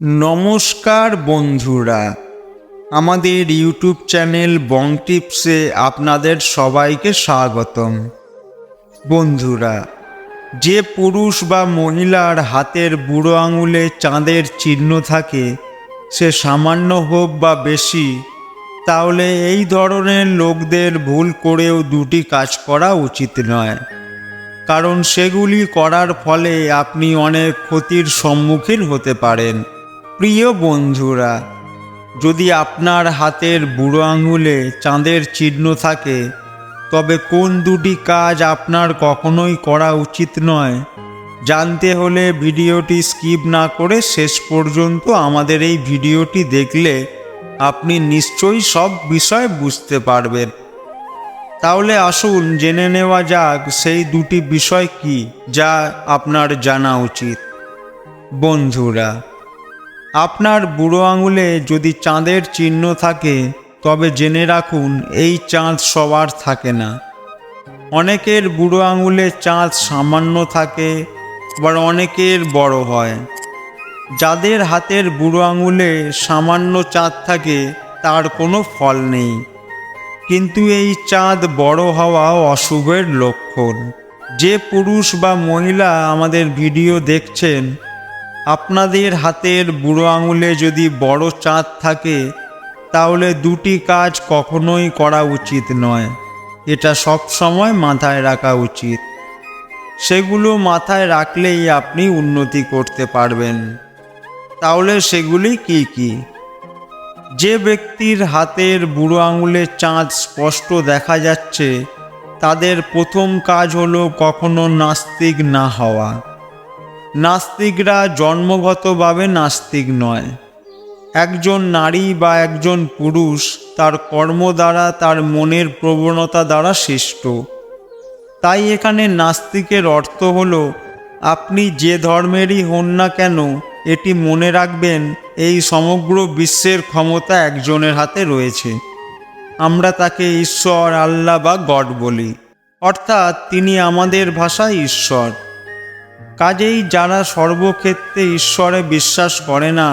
নমস্কার বন্ধুরা, আমাদের ইউটিউব চ্যানেল বং টিপসে আপনাদের সবাইকে স্বাগতম। বন্ধুরা, যে পুরুষ বা মহিলার হাতের বুড়ো আঙুলে চাঁদের চিহ্ন থাকে, সে সামান্য হোক বা বেশি, তাহলে এই ধরনের লোকদের ভুল করেও দুটি কাজ করা উচিত নয়, কারণ সেগুলি করার ফলে আপনি অনেক ক্ষতির সম্মুখীন হতে পারেন। প্রিয় বন্ধুরা, যদি আপনার হাতের বুড়ো আঙুলে চাঁদের চিহ্ন থাকে, তবে কোন দুটি কাজ আপনার কখনোই করা উচিত নয় জানতে হলে ভিডিওটি স্কিপ না করে শেষ পর্যন্ত আমাদের এই ভিডিওটি দেখলে আপনি নিশ্চয়ই সব বিষয় বুঝতে পারবেন। তাহলে আসুন জেনে নেওয়া যাক সেই দুটি বিষয় কি যা আপনার জানা উচিত। বন্ধুরা, আপনার বুড়ো আঙুলে যদি চাঁদের চিহ্ন থাকে, তবে জেনে রাখুন এই চাঁদ সবার থাকে না। অনেকের বুড়ো আঙুলে চাঁদ সামান্য থাকে, আবার অনেকের বড় হয়। যাদের হাতের বুড়ো আঙুলে সামান্য চাঁদ থাকে তার কোনো ফল নেই, কিন্তু এই চাঁদ বড় হওয়া অশুভের লক্ষণ। যে পুরুষ বা মহিলা আমাদের ভিডিও দেখছেন, আপনাদের হাতের বুড়ো আঙুলে যদি বড় চাঁদ থাকে, তাহলে দুটি কাজ কখনোই করা উচিত নয়। এটা সব সময় মাথায় রাখা উচিত। সেগুলো মাথায় রাখলেই আপনি উন্নতি করতে পারবেন। তাহলে সেগুলি কি কি? যে ব্যক্তির হাতের বুড়ো আঙুলে চাঁদ স্পষ্ট দেখা যাচ্ছে, তাদের প্রথম কাজ হলো কখনো নাস্তিক না হওয়া। নাস্তিকরা জন্মগতভাবে নাস্তিক নয়। একজন নারী বা একজন পুরুষ তার কর্ম দ্বারা, তার মনের প্রবণতা দ্বারা সৃষ্ট। তাই এখানে নাস্তিকের অর্থ হলো, আপনি যে ধর্মেরই হন না কেন, এটি মনে রাখবেন এই সমগ্র বিশ্বের ক্ষমতা একজনের হাতে রয়েছে। আমরা তাকে ঈশ্বর, আল্লাহ বা গড বলি, অর্থাৎ তিনি আমাদের ভাষায় ঈশ্বর। কাজেই যারা সর্বক্ষেত্রে ঈশ্বরে বিশ্বাস করে না,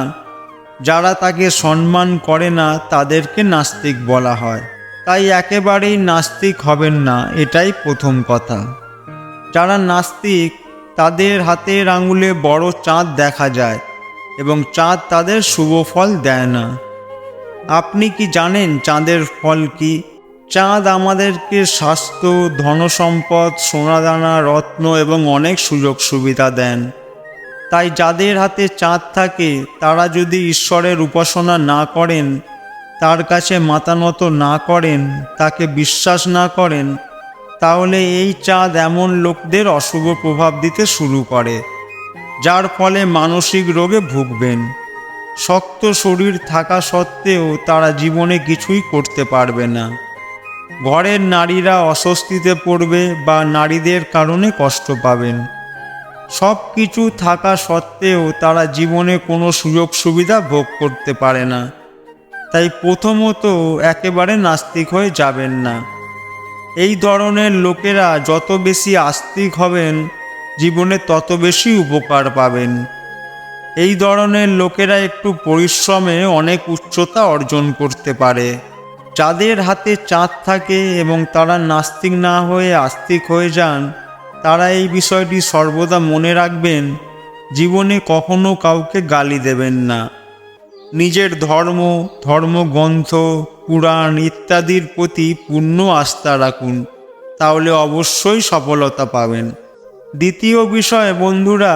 যারা তাকে সম্মান করে না, তাদেরকে নাস্তিক বলা হয়। তাই একেবারেই নাস্তিক হবেন না, এটাই প্রথম কথা। যারা নাস্তিক, তাদের হাতের আঙুলে বড় চাঁদ দেখা যায় এবং চাঁদ তাদের শুভ ফল দেয় না। আপনি কি জানেন চাঁদের ফল কি? চাঁদ আমাদেরকে স্বাস্থ্য, ধনসম্পদ, সোনাদানা, রত্ন এবং অনেক সুযোগ সুবিধা দেন। তাই যাদের হাতে চাঁদ থাকে, তারা যদি ঈশ্বরের উপাসনা না করেন, তার কাছে মাথা নত না করেন, তাকে বিশ্বাস না করেন, তাহলে এই চাঁদ এমন লোকদের অশুভ প্রভাব দিতে শুরু করে, যার ফলে মানসিক রোগে ভুগবেন। শক্ত শরীর থাকা সত্ত্বেও তারা জীবনে কিছুই করতে পারবে না। ঘরের নারীরা অস্বস্তিতে পড়বে বা নারীদের কারণে কষ্ট পাবেন। সব কিছু থাকা সত্ত্বেও তারা জীবনে কোনো সুযোগ সুবিধা ভোগ করতে পারে না। তাই প্রথমত একেবারে নাস্তিক হয়ে যাবেন না। এই ধরনের লোকেরা যত বেশি আস্তিক হবেন, জীবনে তত বেশি উপকার পাবেন। এই ধরনের লোকেরা একটু পরিশ্রমে অনেক উচ্চতা অর্জন করতে পারে। যাদের হাতে চাঁদ থাকে এবং তারা নাস্তিক না হয়ে আস্তিক হয়ে যান, তারা এই বিষয়টি সর্বদা মনে রাখবেন, জীবনে কখনো কাউকে গালি দেবেন না। নিজের ধর্ম, ধর্মগ্রন্থ, পুরাণ ইত্যাদির প্রতি পূর্ণ আস্থা রাখুন, তাহলে অবশ্যই সফলতা পাবেন। দ্বিতীয় বিষয় বন্ধুরা,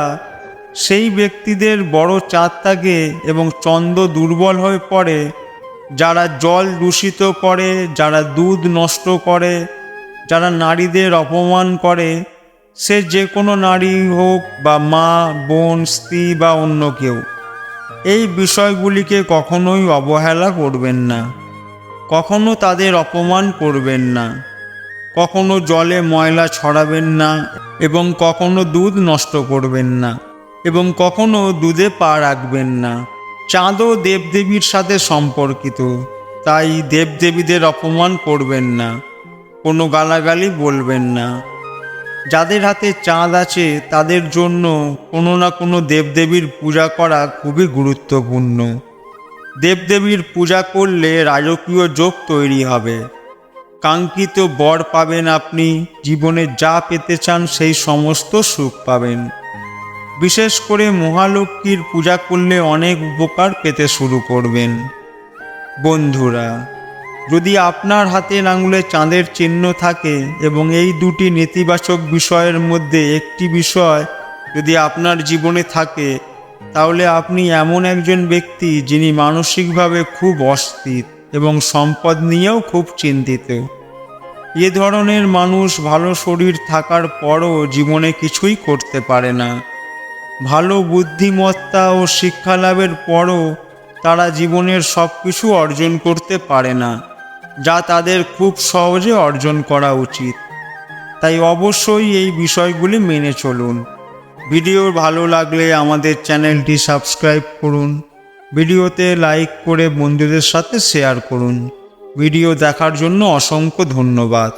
সেই ব্যক্তিদের বড় চাঁদ থাকে এবং চন্দ্র দুর্বল হয়ে পড়ে, যারা জল দূষিত করে, যারা দুধ নষ্ট করে, যারা নারীদের অপমান করে, সে যে কোনো নারী হোক বা মা, বোন, স্ত্রী বা অন্য কেউ, এই বিষয়গুলিকে কখনোই অবহেলা করবেন না। কখনো তাদের অপমান করবেন না। কখনো জলে ময়লা ছড়াবেন না এবং কখনো দুধ নষ্ট করবেন না এবং কখনো দুধে পা রাখবেন না। চাঁদও দেবদেবীর সাথে সম্পর্কিত, তাই দেবদেবীদের অপমান করবেন না, কোনো গালাগালি বলবেন না। যাদের হাতে চাঁদ আছে তাদের জন্য কোনো না কোনো দেবদেবীর পূজা করা খুবই গুরুত্বপূর্ণ। দেবদেবীর পূজা করলে রাজকীয় যোগ তৈরি হবে, কাঙ্ক্ষিত বর পাবেন, আপনি জীবনে যা পেতে চান সেই সমস্ত সুখ পাবেন। বিশেষ করে মহালক্ষ্মীর পূজা করলে অনেক উপকার পেতে শুরু করবেন। বন্ধুরা, যদি আপনার হাতের আঙুলে চাঁদের চিহ্ন থাকে এবং এই দুটি নেতিবাচক বিষয়ের মধ্যে একটি বিষয় যদি আপনার জীবনে থাকে, তাহলে আপনি এমন একজন ব্যক্তি যিনি মানসিকভাবে খুব অস্থির এবং সম্পদ নিয়েও খুব চিন্তিত। এ ধরনের মানুষ ভালো শরীর থাকার পরও জীবনে কিছুই করতে পারে না। ভালো বুদ্ধিমত্তা ও শিক্ষা লাভের পরও তারা জীবনের সব কিছু অর্জন করতে পারে না, যা তাদের খুব সহজে অর্জন করা উচিত। তাই অবশ্যই এই বিষয়গুলি মেনে চলুন। ভিডিও ভালো লাগলে আমাদের চ্যানেলটি সাবস্ক্রাইব করুন, ভিডিওতে লাইক করে বন্ধুদের সাথে শেয়ার করুন। ভিডিও দেখার জন্য অসংখ্য ধন্যবাদ।